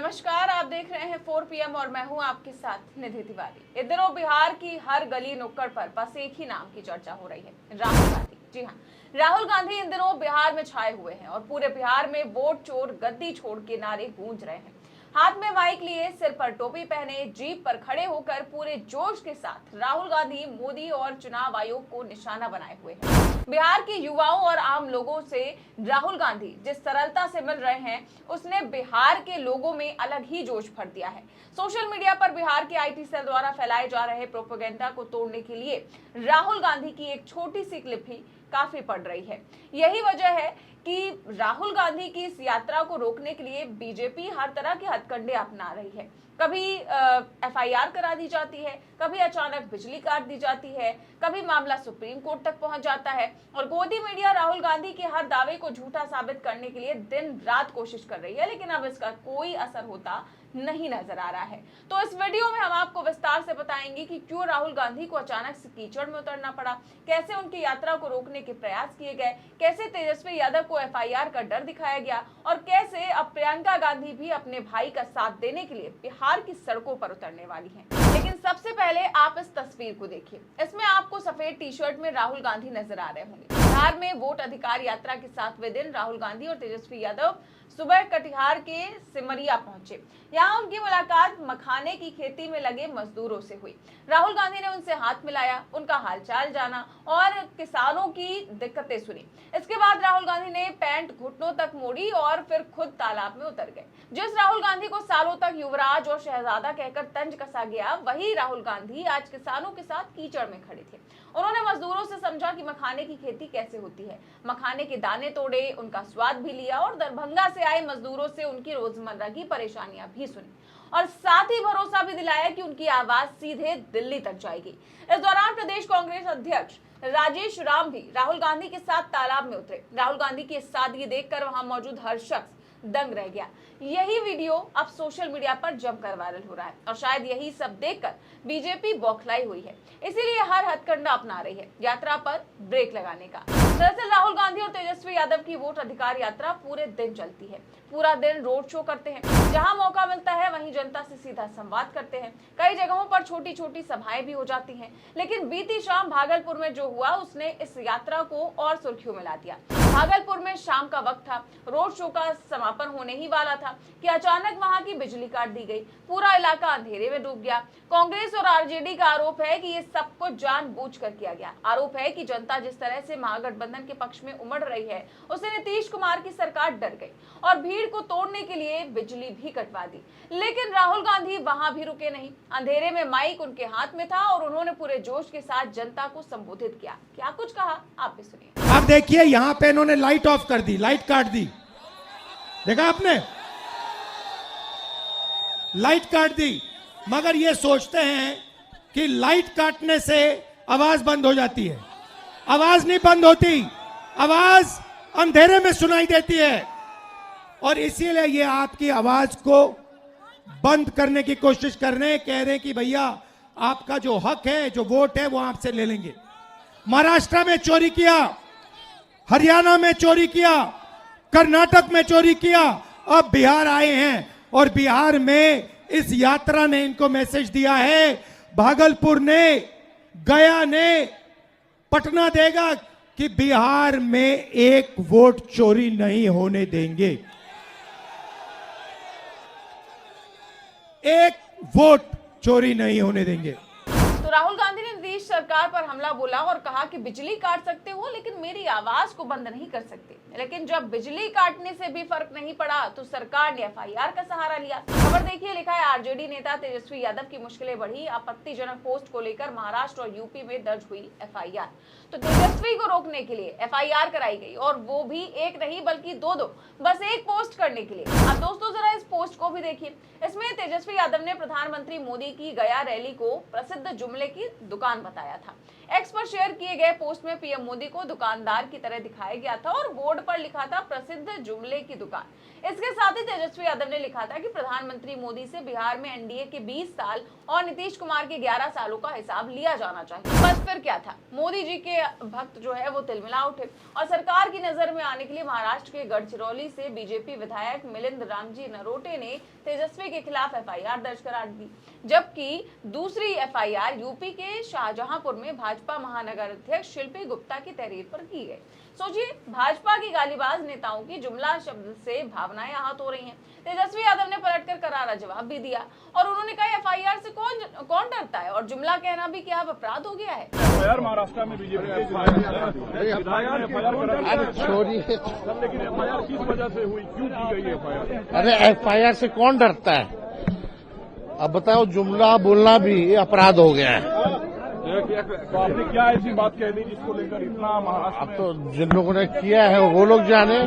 नमस्कार, आप देख रहे हैं 4 PM और मैं हूं आपके साथ निधि तिवारी। इन दिनों बिहार की हर गली नुक्कड़ पर बस एक ही नाम की चर्चा हो रही है, राहुल गांधी। जी हां, राहुल गांधी इन दिनों बिहार में छाए हुए हैं और पूरे बिहार में वोट चोर गद्दी छोड़ के नारे गूंज रहे हैं। हाथ में माइक लिए, सिर पर टोपी पहने, जीप पर खड़े होकर पूरे जोश के साथ राहुल गांधी मोदी और चुनाव आयोग को निशाना बनाए हुए हैं। बिहार के युवाओं और आम लोगों से राहुल गांधी जिस सरलता से मिल रहे हैं, उसने बिहार के लोगों में अलग ही जोश भर दिया है। सोशल मीडिया पर बिहार के IT सेल द्वारा फैलाए जा रहे प्रोपेगेंडा को तोड़ने के लिए राहुल गांधी की एक छोटी सी क्लिप ही काफी पड़ रही है। यही वजह है कि राहुल गांधी की इस यात्रा को रोकने के लिए बीजेपी हर तरह के हथकंडे अपना रही है। कभी FIR करा दी जाती है, कभी अचानक बिजली काट दी जाती है, कभी मामला सुप्रीम कोर्ट तक पहुंच जाता है और गोदी मीडिया राहुल गांधी के हर दावे को झूठा साबित करने के लिए दिन रात कोशिश कर रही है, लेकिन अब इसका कोई असर होता नहीं नजर आ रहा है। तो इस वीडियो में हम आपको विस्तार से बताएंगे कि क्यों राहुल गांधी को अचानक से कीचड़ में उतरना पड़ा, कैसे उनकी यात्रा को रोकने के प्रयास किए गए, कैसे तेजस्वी यादव को FIR का डर दिखाया गया और कैसे अब प्रियंका गांधी भी अपने भाई का साथ देने के लिए बिहार की सड़कों पर उतरने वाली हैं। लेकिन सबसे पहले आप इस तस्वीर को देखिए। इसमें आपको सफेद टी-शर्ट में राहुल गांधी नजर आ रहे होंगे। बिहार में वोट अधिकार यात्रा के 7वें दिन राहुल गांधी और तेजस्वी यादव सुबह कटिहार के सिमरिया पहुंचे। यहाँ उनकी मुलाकात मखाने की खेती में लगे मजदूरों से हुई। राहुल गांधी ने उनसे हाथ मिलाया, उनका हालचाल जाना और किसानों की दिक्कतें सुनी। इसके बाद राहुल गांधी ने पैंट घुटनों तक मोड़ी और फिर खुद तालाब में उतर गए। जिस राहुल गांधी को सालों तक युवराज और शहजादा कहकर तंज कसा गया, वही राहुल गांधी आज किसानों के साथ कीचड़ में खड़े थे। उन्होंने मजदूरों से समझा कि मखाने की खेती कैसे होती है, मखाने के दाने तोड़े, उनका स्वाद भी लिया और दरभंगा से आए मजदूरों से उनकी रोजमर्रा की परेशानियां भी सुनी और साथ ही भरोसा भी दिलाया कि उनकी आवाज सीधे दिल्ली तक जाएगी। इस दौरान प्रदेश कांग्रेस अध्यक्ष राजेश राम भी राहुल गांधी के साथ तालाब में उतरे। राहुल गांधी की सादगी देखकर वहां मौजूद हर शख्स दंग रह गया। यही वीडियो अब सोशल मीडिया पर जमकर वायरल हो रहा है और शायद यही सब देखकर बीजेपी बौखलाई हुई है, इसीलिए हर हथकंडा अपना रही है यात्रा पर ब्रेक लगाने का। दरअसल राहुल गांधी और तेजस्वी यादव की वोट अधिकार यात्रा पूरे दिन चलती है। पूरा दिन रोड शो करते हैं, जहां मौका मिलता है वहीं जनता से सीधा संवाद करते हैं। कई जगहों पर छोटी छोटी सभाएं भी हो जाती हैं, लेकिन बीती शाम भागलपुर में जो हुआ उसने इस यात्रा को और सुर्खियों में ला दिया। भागलपुर में शाम का वक्त था, रोड शो का समापन होने ही वाला था कि अचानक वहां की बिजली काट दी गई। पूरा इलाका अंधेरे में डूब गया। कांग्रेस और RJD का आरोप है कि ये सब कुछ जानबूझकर किया गया। आरोप है कि जनता जिस तरह से महागठबंधन के पक्ष में उमड़ रही है, उससे नीतीश कुमार की सरकार डर गई और भीड़ को तोड़ने के लिए बिजली भी कटवा दी। लेकिन राहुल गांधी वहां भी रुके नहीं। अंधेरे में माइक उनके हाथ में था और उन्होंने पूरे जोश के साथ जनता को संबोधित किया। क्या कुछ कहा, आप भी सुनिए। अब देखिए, यहां पे इन्होंने लाइट ऑफ कर दी, लाइट काट दी। देखा आपने? लाइट काट दी, मगर ये सोचते हैं कि लाइट काटने से आवाज बंद हो जाती है। आवाज नहीं बंद होती, आवाज अंधेरे में सुनाई देती है और इसीलिए ये आपकी आवाज को बंद करने की कोशिश कर रहे हैं। कह रहे हैं कि भैया आपका जो हक है, जो वोट है, वो आपसे ले लेंगे। महाराष्ट्र में चोरी किया, हरियाणा में चोरी किया, कर्नाटक में चोरी किया, अब बिहार आए हैं और बिहार में इस यात्रा ने इनको मैसेज दिया है। भागलपुर ने, गया ने, पटना देगा कि बिहार में एक वोट चोरी नहीं होने देंगे। एक वोट चोरी नहीं होने देंगे। तो राहुल गांधी ने नीतीश सरकार पर हमला बोला और कहा कि बिजली काट सकते हो लेकिन मेरी आवाज को बंद नहीं कर सकते। लेकिन जब बिजली काटने से भी फर्क नहीं पड़ा तो सरकार ने FIR का सहारा लिया। खबर देखिए, लिखा है RJD नेता तेजस्वी यादव की मुश्किलें बढ़ी, आपत्तिजनक पोस्ट को लेकर महाराष्ट्र और यूपी में दर्ज हुई FIR। तो तेजस्वी को रोकने के लिए FIR कराई गई और वो भी एक नहीं बल्कि दो, बस एक पोस्ट करने के लिए। अब दोस्तों जरा इस पोस्ट को भी देखिए। इसमें तेजस्वी यादव ने प्रधानमंत्री मोदी की गया रैली को प्रसिद्ध जुमले की दुकान बताया था। एक्स पर शेयर किए गए पोस्ट में PM मोदी को दुकानदार की तरह दिखाया गया था और बोर्ड पर लिखा था प्रसिद्ध जुमले की दुकान। इसके साथ ही तेजस्वी यादव ने लिखा था कि प्रधानमंत्री मोदी से बिहार में एनडीए के 20 साल और नीतीश कुमार के 11 सालों का हिसाब लिया जाना चाहिए। बस फिर क्या था, मोदी जी के भक्त जो है वो तिलमिला उठे और सरकार की नजर में आने के लिए महाराष्ट्र के गढ़चिरौली से बीजेपी विधायक मिलिंद रामजी नरोटे ने तेजस्वी के खिलाफ एफआईआर दर्ज करा दी, जबकि दूसरी एफआईआर यूपी के शाहजहांपुर में भाजपा महानगर अध्यक्ष शिल्पी गुप्ता की तहरीर पर की गई। सोचिए, भाजपा की गालीबाज नेताओं की जुमला शब्द से भावनाएं आहत हो रही हैं। तेजस्वी यादव ने पलटकर करारा जवाब भी दिया और उन्होंने कहा एफआईआर से कौन डरता है और जुमला कहना भी क्या अपराध हो गया है। एफआईआर महाराष्ट्र में बीजेपी छोड़िए, लेकिन एफआईआर किस वजह से हुई, क्यों की गई एफआईआर? अरे एफआईआर से कौन डरता है? अब बताओ, जुमला बोलना भी अपराध हो गया है। तो आपने क्या ऐसी बात कह दी जिसको लेकर इतना महाराष्ट्र अब तो जिन लोगों ने किया है वो लोग जाने,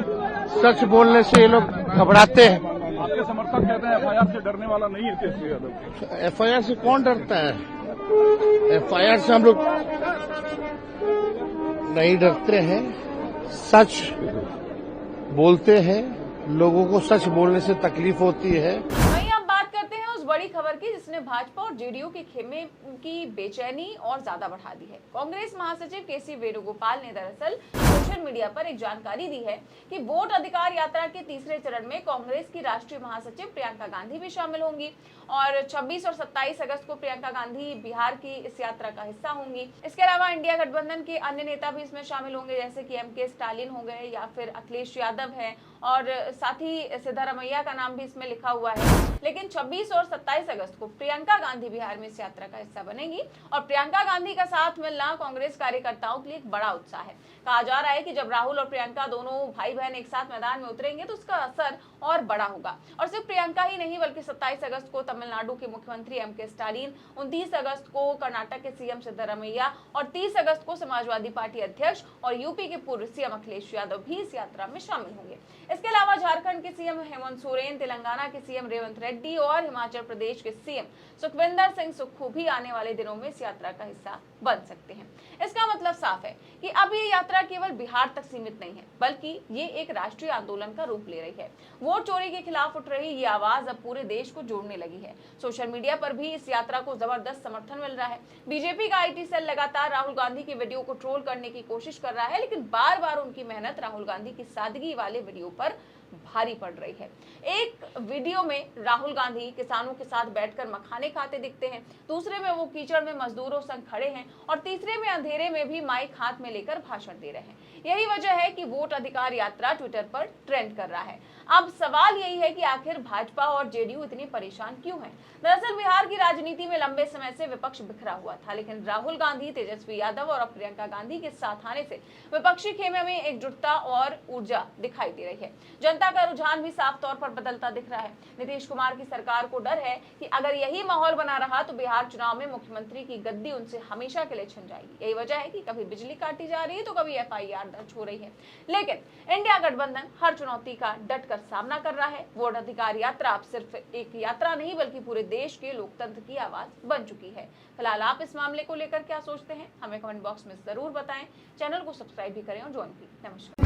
सच बोलने से ये लोग घबराते हैं। आपके समर्थक कहते हैं एफआईआर से डरने वाला नहीं है तेजस्वी यादव। एफआईआर से कौन डरता है? एफआईआर से हम लोग नहीं डरते हैं, सच बोलते हैं। लोगों को सच बोलने से तकलीफ होती है। बड़ी खबर की जिसने भाजपा और जेडीयू के खेमे की बेचैनी और ज्यादा बढ़ा दी है। कांग्रेस महासचिव केसी वेणुगोपाल ने दरअसल सोशल मीडिया पर एक जानकारी दी है कि वोट अधिकार यात्रा के तीसरे चरण में कांग्रेस की राष्ट्रीय महासचिव प्रियंका गांधी भी शामिल होंगी और 26 और 27 अगस्त को प्रियंका गांधी बिहार की इस यात्रा का हिस्सा होंगी। इसके अलावा इंडिया गठबंधन के अन्य नेता भी इसमें शामिल होंगे, जैसे कि एमके स्टालिन हो गए या फिर अखिलेश यादव है और साथ ही सिद्धारमैया का नाम भी इसमें लिखा हुआ है। लेकिन 26 और 27 अगस्त को प्रियंका गांधी बिहार में इस यात्रा का हिस्सा बनेंगी और प्रियंका गांधी का साथ मिलना कांग्रेस कार्यकर्ताओं के लिए एक बड़ा उत्साह है। कहा जा रहा है कि जब राहुल और प्रियंका दोनों भाई बहन एक साथ मैदान में उतरेंगे तो उसका असर और बड़ा होगा। और सिर्फ प्रियंका ही नहीं बल्कि 27 अगस्त को तमिलनाडु के मुख्यमंत्री एमके स्टालिन, 29 अगस्त को कर्नाटक के सीएम सिद्धारमैया और 30 अगस्त को समाजवादी पार्टी अध्यक्ष और यूपी के पूर्व सीएम अखिलेश यादव भी इस यात्रा में शामिल होंगे। इसके अलावा झारखंड के सीएम हेमंत सोरेन, तेलंगाना के सीएम रेवंत रेड्डी और हिमाचल प्रदेश के सीएम सुखविंदर सिंह सुक्खू भी आने वाले दिनों में इस यात्रा का हिस्सा बन सकते हैं। इसका मतलब साफ है कि अब ये यात्रा केवल बिहार तक सीमित नहीं है, बल्कि ये एक राष्ट्रीय आंदोलन का रूप ले रही है। वोट चोरी के खिलाफ उठ रही ये आवाज अब पूरे देश को जोड़ने लगी है। सोशल मीडिया पर भी इस यात्रा को जबरदस्त समर्थन मिल रहा है। बीजेपी का आईटी सेल लगातार राहुल गांधी की वीडियो को ट्रोल करने की कोशिश कर रहा है, लेकिन बार बार उनकी मेहनत राहुल गांधी की सादगी वाले वीडियो पर भारी पड़ रही है। एक वीडियो में राहुल गांधी किसानों के साथ बैठकर मखाने खाते दिखते हैं, दूसरे में वो कीचड़ में मजदूरों संग खड़े हैं और तीसरे में अंधेरे में भी माइक हाथ में लेकर भाषण दे रहे हैं। यही वजह है कि वोट अधिकार यात्रा ट्विटर पर ट्रेंड कर रहा है। अब सवाल यही है कि आखिर भाजपा और जेडीयू इतनी परेशान क्यों हैं? दरअसल बिहार की राजनीति में लंबे समय से विपक्ष बिखरा हुआ था, लेकिन राहुल गांधी, तेजस्वी यादव और प्रियंका गांधी के साथ आने से विपक्षी खेमे में एकजुटता और ऊर्जा दिखाई दे रही है। जनता का रुझान भी साफ तौर पर बदलता दिख रहा है। नीतीश कुमार की सरकार को डर है कि अगर यही माहौल बना रहा तो बिहार चुनाव में मुख्यमंत्री की गद्दी उनसे हमेशा के लिए छिन जाएगी। यही वजह है कि कभी बिजली काटी जा रही है तो कभी एफआईआर दर्ज हो रही है। लेकिन इंडिया गठबंधन हर चुनौती का डटकर सामना कर रहा है। वोट अधिकार यात्रा अब सिर्फ एक यात्रा नहीं बल्कि पूरे देश के लोकतंत्र की आवाज बन चुकी है। फिलहाल आप इस मामले को लेकर क्या सोचते हैं, हमें कमेंट बॉक्स में जरूर बताएं। चैनल को सब्सक्राइब भी करें और ज्वाइन भी। नमस्कार।